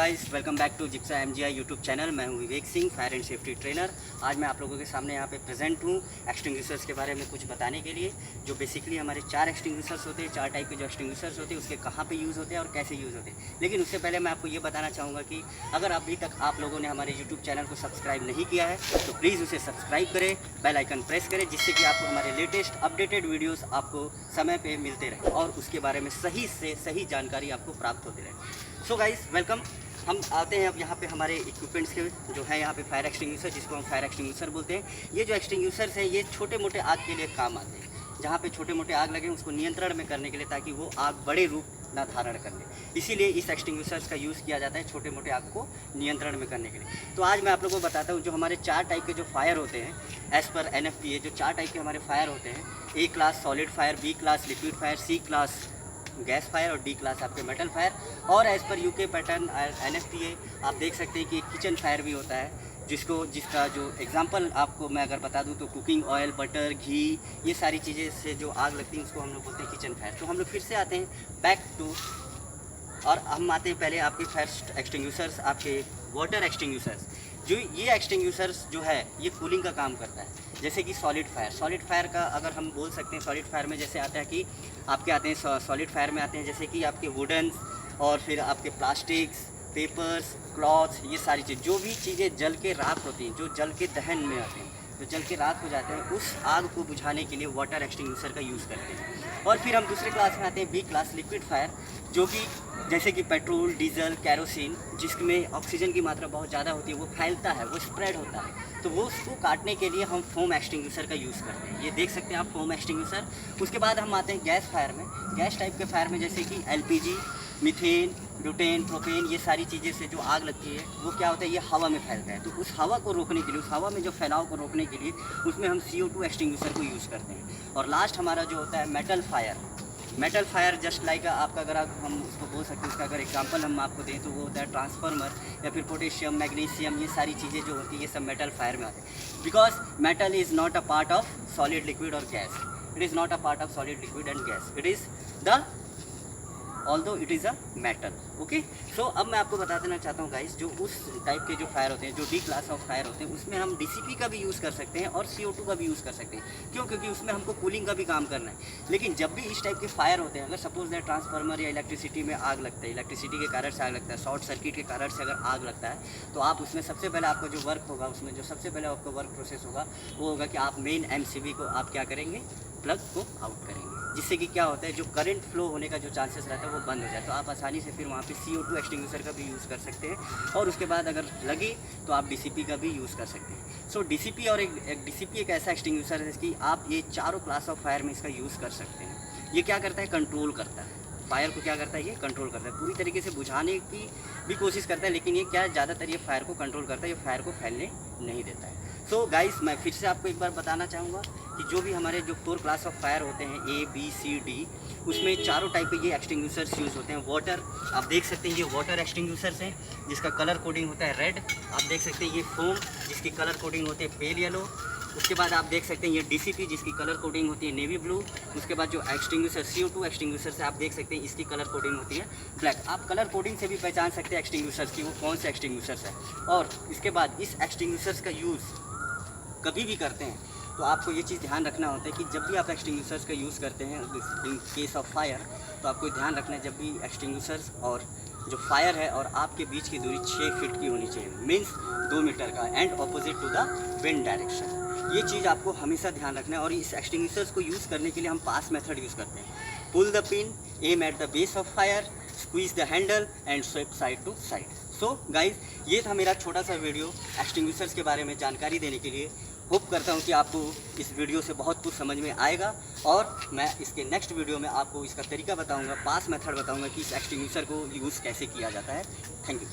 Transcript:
Guys, welcome back to जिक्सा MGI YouTube channel. मैं हूं Vivek Singh, fire and safety trainer. आज मैं आप लोगों के सामने यहाँ पे प्रेजेंट हूँ एक्सटिंग्विशर्स के बारे में कुछ बताने के लिए। जो बेसिकली हमारे 4 एक्सटिंग्विशर्स होते हैं, 4 टाइप के जो एक्सटिंग्विशर्स होते हैं, उसके कहाँ पे यूज़ होते हैं और कैसे यूज़ होते हैं। लेकिन उससे पहले मैं आपको ये बताना चाहूँगा कि अगर अभी तक आप लोगों ने हमारे यूट्यूब चैनल को सब्सक्राइब नहीं किया है तो प्लीज़ उसे सब्सक्राइब करें, बेल आइकन प्रेस करें, जिससे कि आपको हमारे लेटेस्ट अपडेटेड वीडियोज़ आपको समय पर मिलते रहे और उसके बारे में सही से सही जानकारी आपको प्राप्त होती रहे। So guys, welcome. हम आते हैं अब यहाँ पे हमारे इक्विपमेंट्स के जो है यहाँ पे फायर एक्सटिंग्विशर, जिसको हम फायर एक्सटिंग्विशर बोलते हैं। ये जो एक्सटिंग्विशर्स हैं ये छोटे मोटे आग के लिए काम आते हैं। जहाँ पे छोटे मोटे आग लगे उसको नियंत्रण में करने के लिए, ताकि वो आग बड़े रूप ना धारण कर ले। इसीलिए इस एक्सटिंग्विशर्स का यूज़ किया जाता है छोटे मोटे आग को नियंत्रण में करने के लिए। तो आज मैं आप लोगों को बताता हूँ जो हमारे 4 टाइप के जो फायर होते हैं एज़ पर NFPA। जो 4 टाइप के हमारे फायर होते हैं, A class solid fire, B class liquid fire, C class gas fire और D क्लास आपके मेटल फायर। और as per UK pattern NFPA आप देख सकते हैं कि किचन फायर भी होता है, जिसका जो एग्जांपल आपको मैं अगर बता दूं तो कुकिंग ऑयल, बटर, घी, ये सारी चीज़ें से जो आग लगती है उसको हम लोग बोलते हैं किचन फायर। तो हम लोग फिर से आते हैं बैक टू, और हम आते हैं पहले आपके फायर एक्सटिंग्विशर्स, आपके वाटर एक्सटिंग्विशर्स। जो ये एक्सटिंग्विशर्स जो है ये कूलिंग का काम करता है। जैसे कि सॉलिड फायर का अगर हम बोल सकते हैं, सॉलिड फायर में जैसे आता है कि आपके आते हैं सॉलिड फायर में आते हैं जैसे कि आपके वुडन और फिर आपके प्लास्टिक्स, पेपर्स, क्लॉथ्स, ये सारी चीज़, जो भी चीज़ें जल के राख होती हैं, जो जल के दहन में आते हैं, जो जल के राख हो जाते हैं, उस आग को बुझाने के लिए वाटर एक्सटिंग्विशर का यूज़ करते हैं। और फिर हम दूसरे क्लास में आते हैं B क्लास लिक्विड फायर, जो कि जैसे कि पेट्रोल, डीजल, कैरोसिन, जिसमें ऑक्सीजन की मात्रा बहुत ज़्यादा होती है, वो फैलता है, वो स्प्रेड होता है, तो वो उसको काटने के लिए हम फोम एक्सटिंग्विशर का यूज़ करते हैं। ये देख सकते हैं आप फोम एक्सटिंग्विशर। उसके बाद हम आते हैं गैस फायर में। गैस टाइप के फायर में जैसे कि LPG, मीथेन, ब्यूटेन, प्रोपेन, ये सारी चीज़ें से जो आग लगती है वो क्या होता है, ये हवा में फैलता है। तो उस हवा को रोकने के लिए, उस हवा में जो फैलाव को रोकने के लिए उसमें हम CO2 एक्सटिंग्विशर को यूज़ करते हैं। और लास्ट हमारा जो होता है मेटल फायर, जस्ट लाइक आपका, अगर आप हम उसको बोल सकते हैं, उसका अगर एग्जांपल हम आपको दें तो वो होता है ट्रांसफार्मर या फिर पोटेशियम, मैग्नीशियम, ये सारी चीज़ें जो होती है ये सब मेटल फायर में आते हैं। Because metal is not a part of solid, liquid और gas. It is not a part of solid, liquid and gas. It is the although it is a metal. Okay, so अब मैं आपको बता देना चाहता हूँ गाइस, जो उस टाइप के जो फायर होते हैं, जो D क्लास ऑफ फायर होते हैं, उसमें हम DCP का भी यूज़ कर सकते हैं और CO2 का भी यूज़ कर सकते हैं। क्यों? क्योंकि उसमें हमको कूलिंग का भी काम करना है। लेकिन जब भी इस टाइप के फायर होते हैं, अगर सपोज दैट ट्रांसफार्मर या इलेक्ट्रिसिटी में आग लगता है, इलेक्ट्रिसिटी के कारण से आग लगता है, शॉर्ट सर्किट के कारण से अगर आग लगता है, तो आप उसमें सबसे पहले आपका जो वर्क होगा, उसमें जो सबसे पहले आपका वर्क प्रोसेस होगा वो होगा कि आप मेन MCB को आप क्या करेंगे, प्लग को आउट करेंगे, जिससे कि क्या होता है, जो करंट फ्लो होने का जो चांसेस रहता है वो बंद हो जाए। तो आप आसानी से फिर वहाँ पे CO2 एक्सटिंग्विशर का भी यूज़ कर सकते हैं। और उसके बाद अगर लगे तो आप DCP का भी यूज़ कर सकते हैं। सो DCP और एक DCP एक ऐसा एक्सटिंग्विशर है कि आप ये चारों क्लास ऑफ फायर में इसका यूज़ कर सकते हैं। ये क्या करता है, कंट्रोल करता है फायर को। क्या करता है, ये कंट्रोल करता है, पूरी तरीके से बुझाने की भी कोशिश करता है, लेकिन ये क्या ज़्यादातर ये फायर को कंट्रोल करता है, ये फायर को फैलने नहीं देता है। सो गाइस, मैं फिर से आपको एक बार बताना चाहूँगा कि जो भी हमारे जो 4 क्लास ऑफ फायर होते हैं A, B, C, D, उसमें चारों टाइप के ये एक्सटिंग्विशर्स यूज़ होते हैं। वाटर आप देख सकते हैं, ये वाटर एक्सटिंग्विशर्स हैं जिसका कलर कोडिंग होता है रेड। आप देख सकते हैं ये फोम जिसकी कलर कोडिंग होती है पेल येलो। उसके बाद आप देख सकते हैं ये DCP जिसकी कलर कोडिंग होती है नेवी ब्लू। उसके बाद जो एक्सटिंग्विशर CO2 एक्सटिंग्विशर से आप देख सकते हैं इसकी कलर कोडिंग होती है ब्लैक। आप कलर कोडिंग से भी पहचान सकते हैं एक्सटिंग्विशर्स की वो कौन से एक्सटिंग्विशर्स है। और इसके बाद इस एक्सटिंग्विशर्स का यूज़ कभी भी करते हैं तो आपको ये चीज़ ध्यान रखना होता है कि जब भी आप एक्सटिंग्विशर्स का यूज़ करते हैं इन केस ऑफ फायर, तो आपको ध्यान रखना है जब भी एक्सटिंग्विशर्स और जो फायर है और आपके बीच की दूरी 6 फीट की होनी चाहिए, मीन्स 2 मीटर का, and opposite to the wind direction. ये चीज़ आपको हमेशा ध्यान रखना है। और इस एक्सटिंग्विशर्स को यूज़ करने के लिए हम पास मेथड यूज़ करते हैं। Pull the pin, aim at the base of fire, squeeze the handle and sweep side to side. So guys, ये था मेरा छोटा सा वीडियो एक्सटिंग्विशर्स के बारे में जानकारी देने के लिए। होप करता हूँ कि आपको इस वीडियो से बहुत कुछ समझ में आएगा, और मैं इसके नेक्स्ट वीडियो में आपको इसका तरीका बताऊँगा, पास मेथड बताऊँगा कि इस एक्सटिंग्विशर को यूज़ कैसे किया जाता है। Thank you.